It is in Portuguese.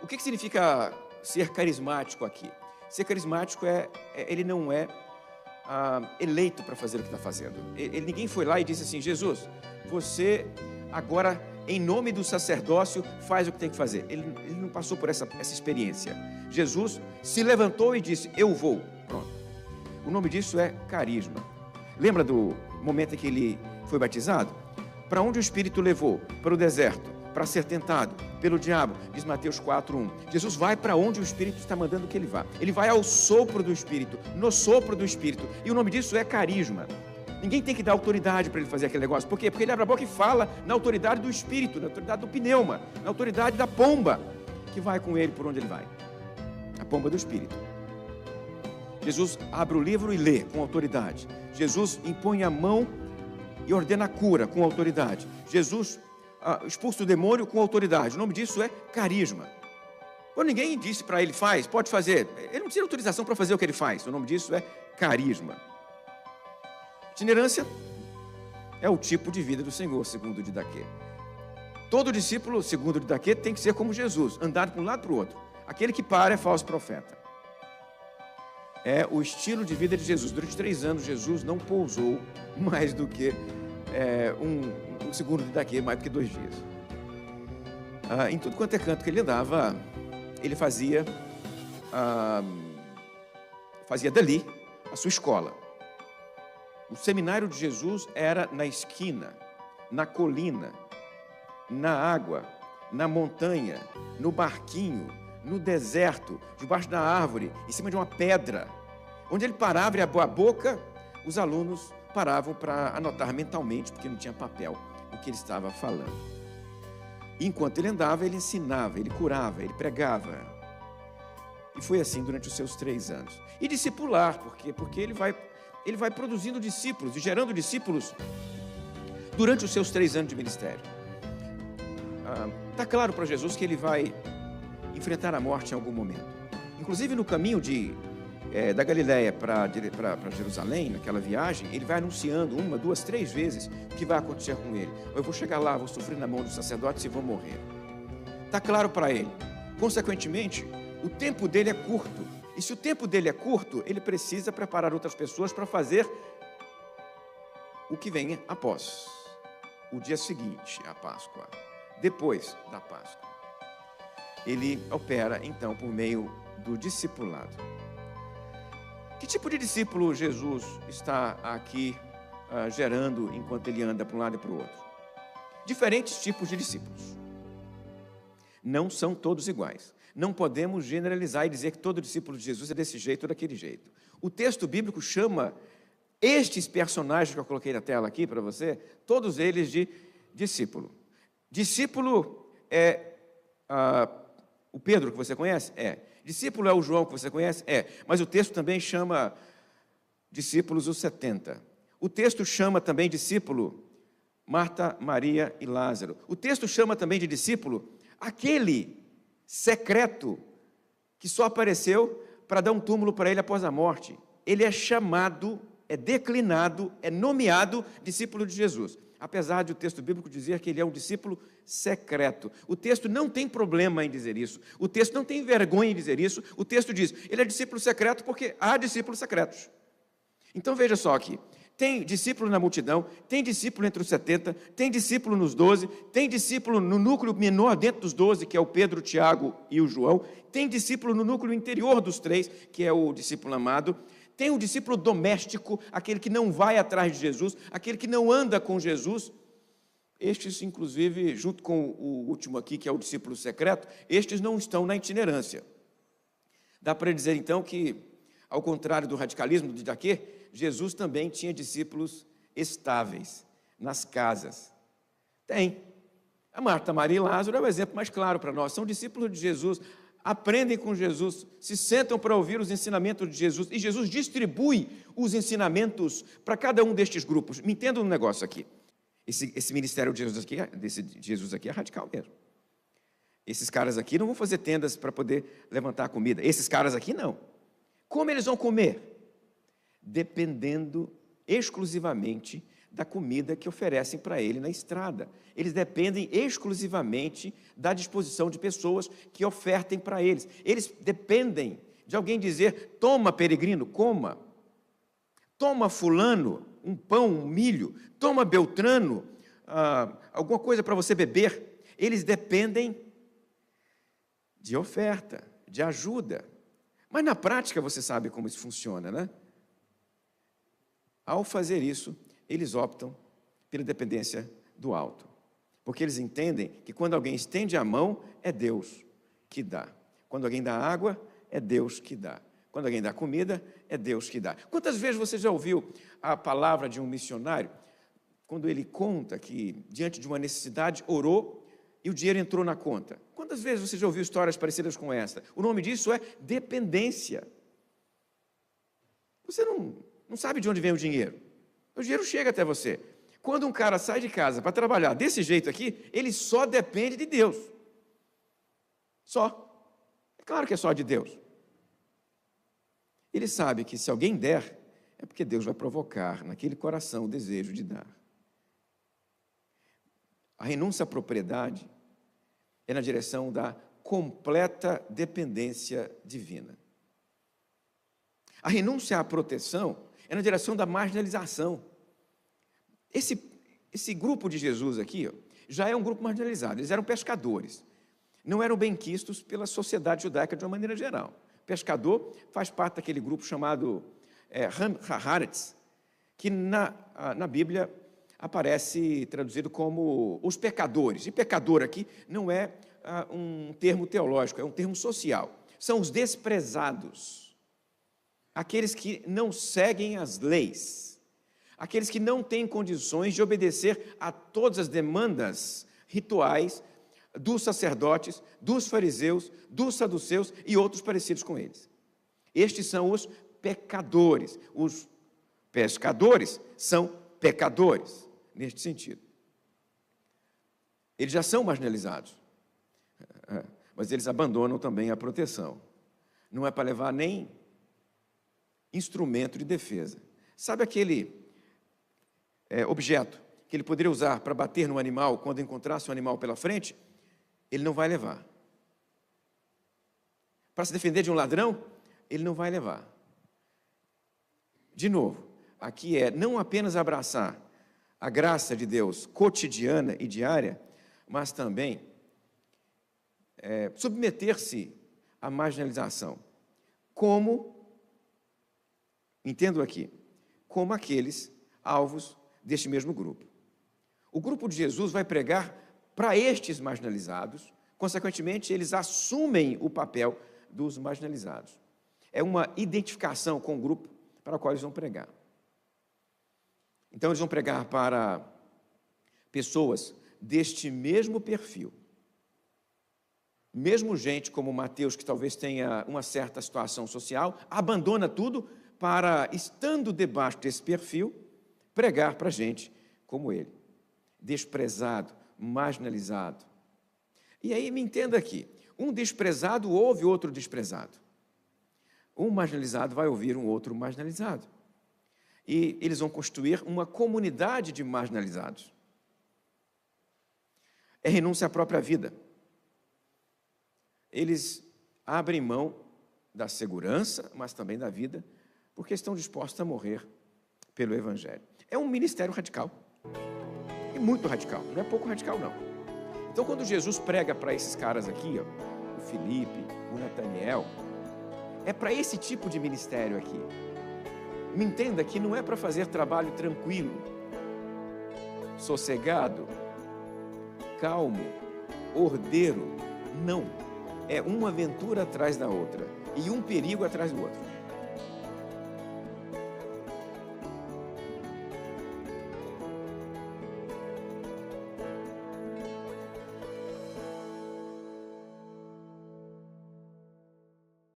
O que significa ser carismático aqui? Ser carismático ele não é eleito para fazer o que está fazendo. Ninguém foi lá e disse assim: Jesus, você agora, em nome do sacerdócio, faz o que tem que fazer. Ele não passou por essa experiência. Jesus se levantou e disse: eu vou. Pronto. O nome disso é carisma. Lembra do momento em que ele foi batizado? Para onde o Espírito levou? Para o deserto, para ser tentado pelo diabo, diz Mateus 4:1. Jesus vai para onde o Espírito está mandando que ele vá. Ele vai ao sopro do Espírito, no sopro do Espírito. E o nome disso é carisma. Ninguém tem que dar autoridade para ele fazer aquele negócio. Por quê? Porque ele abre a boca e fala na autoridade do Espírito, na autoridade do pneuma, na autoridade da pomba, que vai com ele por onde ele vai. A pomba do Espírito. Jesus abre o livro e lê com autoridade. Jesus impõe a mão e ordena a cura com autoridade. Jesus expulsa o demônio com autoridade. O nome disso é carisma. Quando ninguém disse para ele: faz, pode fazer, ele não precisa de autorização para fazer o que ele faz. O nome disso é carisma. Itinerância é o tipo de vida do Senhor, segundo o Didaquê. Todo discípulo, segundo o Didaquê, tem que ser como Jesus, andar de um lado para o outro. Aquele que para é falso profeta. É o estilo de vida de Jesus. Durante 3 anos, Jesus não pousou mais do que um segundo de daqui, mais do que 2 dias. Em tudo quanto é canto que ele andava, ele fazia dali a sua escola. O seminário de Jesus era na esquina, na colina, na água, na montanha, no barquinho, no deserto, debaixo da árvore, em cima de uma pedra. Onde ele parava e abria a boca, os alunos paravam para anotar mentalmente, porque não tinha papel, o que ele estava falando. E enquanto ele andava, ele ensinava, ele curava, ele pregava. E foi assim durante os seus 3 anos. E discipular, porque ele vai produzindo discípulos e gerando discípulos durante os seus 3 anos de ministério. Está claro para Jesus que ele vai enfrentar a morte em algum momento. Inclusive no caminho da Galileia para Jerusalém, naquela viagem, ele vai anunciando 1, 2, 3 vezes o que vai acontecer com ele. Eu vou chegar lá, vou sofrer na mão dos sacerdotes e vou morrer. Está claro para ele. Consequentemente, o tempo dele é curto. E se o tempo dele é curto, ele precisa preparar outras pessoas para fazer o que vem após. O dia seguinte, a Páscoa. Depois da Páscoa. Ele opera, então, por meio do discipulado. Que tipo de discípulo Jesus está aqui gerando enquanto ele anda para um lado e para o outro? Diferentes tipos de discípulos. Não são todos iguais. Não podemos generalizar e dizer que todo discípulo de Jesus é desse jeito ou daquele jeito. O texto bíblico chama estes personagens que eu coloquei na tela aqui para você, todos eles de discípulo. Discípulo é o Pedro que você conhece? É. Discípulo é o João que você conhece? É. Mas o texto também chama discípulos os 70. O texto chama também discípulo Marta, Maria e Lázaro. O texto chama também de discípulo aquele secreto que só apareceu para dar um túmulo para ele após a morte. Ele é chamado, é declinado, é nomeado discípulo de Jesus. Apesar de o texto bíblico dizer que ele é um discípulo secreto. O texto não tem problema em dizer isso. O texto não tem vergonha em dizer isso. O texto diz, ele é discípulo secreto porque há discípulos secretos. Então veja só aqui, tem discípulo na multidão, tem discípulo entre os 70, tem discípulo nos 12, tem discípulo no núcleo menor dentro dos 12, que é o Pedro, o Tiago e o João, tem discípulo no núcleo interior dos 3, que é o discípulo amado, tem o discípulo doméstico, aquele que não vai atrás de Jesus, aquele que não anda com Jesus. Estes, inclusive, junto com o último aqui, que é o discípulo secreto, estes não estão na itinerância. Dá para dizer, então, que, ao contrário do radicalismo do Didaquê, Jesus também tinha discípulos estáveis nas casas. Tem. A Marta, Maria e Lázaro é o exemplo mais claro para nós. São discípulos de Jesus, aprendem com Jesus, se sentam para ouvir os ensinamentos de Jesus, e Jesus distribui os ensinamentos para cada um destes grupos. Me entenda um negócio aqui. Esse ministério de Jesus aqui é radical mesmo. Esses caras aqui não vão fazer tendas para poder levantar a comida. Esses caras aqui não. Como eles vão comer? Dependendo exclusivamente da comida que oferecem para ele na estrada. Eles dependem exclusivamente da disposição de pessoas que ofertem para eles. Eles dependem de alguém dizer: toma, peregrino, coma. Toma, fulano, um pão, um milho. Toma, Beltrano, alguma coisa para você beber. Eles dependem de oferta, de ajuda. Mas na prática você sabe como isso funciona, né? Ao fazer isso, eles optam pela dependência do alto. Porque eles entendem que quando alguém estende a mão, é Deus que dá. Quando alguém dá água, é Deus que dá. Quando alguém dá comida, é Deus que dá. Quantas vezes você já ouviu a palavra de um missionário, quando ele conta que, diante de uma necessidade, orou e o dinheiro entrou na conta? Quantas vezes você já ouviu histórias parecidas com esta? O nome disso é dependência. Você não sabe de onde vem o dinheiro. O dinheiro chega até você. Quando um cara sai de casa para trabalhar desse jeito aqui, ele só depende de Deus. Só. É claro que é só de Deus. Ele sabe que se alguém der, é porque Deus vai provocar naquele coração o desejo de dar. A renúncia à propriedade é na direção da completa dependência divina. A renúncia à proteção é na direção da marginalização. Esse grupo de Jesus aqui, ó, já é um grupo marginalizado. Eles eram pescadores. Não eram benquistos pela sociedade judaica de uma maneira geral. Pescador faz parte daquele grupo chamado Haaretz, que na Bíblia aparece traduzido como os pecadores. E pecador aqui não é um termo teológico, é um termo social. São os desprezados, aqueles que não seguem as leis, aqueles que não têm condições de obedecer a todas as demandas rituais dos sacerdotes, dos fariseus, dos saduceus e outros parecidos com eles. Estes são os pecadores. Os pescadores são pecadores, neste sentido. Eles já são marginalizados, mas eles abandonam também a proteção. Não é para levar nem instrumento de defesa. Sabe aquele objeto que ele poderia usar para bater no animal quando encontrasse um animal pela frente? Ele não vai levar. Para se defender de um ladrão, ele não vai levar. De novo, aqui é não apenas abraçar a graça de Deus cotidiana e diária, mas também submeter-se à marginalização. Como, entendo aqui, como aqueles alvos deste mesmo grupo. O grupo de Jesus vai pregar para estes marginalizados, consequentemente, eles assumem o papel dos marginalizados. É uma identificação com o grupo para o qual eles vão pregar. Então, eles vão pregar para pessoas deste mesmo perfil. Mesmo gente como Mateus, que talvez tenha uma certa situação social, abandona tudo para, estando debaixo desse perfil, pregar para gente como ele, desprezado, marginalizado. E aí me entenda aqui, um desprezado ouve outro desprezado. Um marginalizado vai ouvir um outro marginalizado. E eles vão construir uma comunidade de marginalizados. É renúncia à própria vida. Eles abrem mão da segurança, mas também da vida, porque estão dispostos a morrer pelo Evangelho. É um ministério radical. E muito radical, não é pouco radical, não. Então, quando Jesus prega para esses caras aqui, ó, o Filipe, o Nataniel, é para esse tipo de ministério aqui. Me entenda que não é para fazer trabalho tranquilo, sossegado, calmo, ordeiro. Não. É uma aventura atrás da outra e um perigo atrás do outro.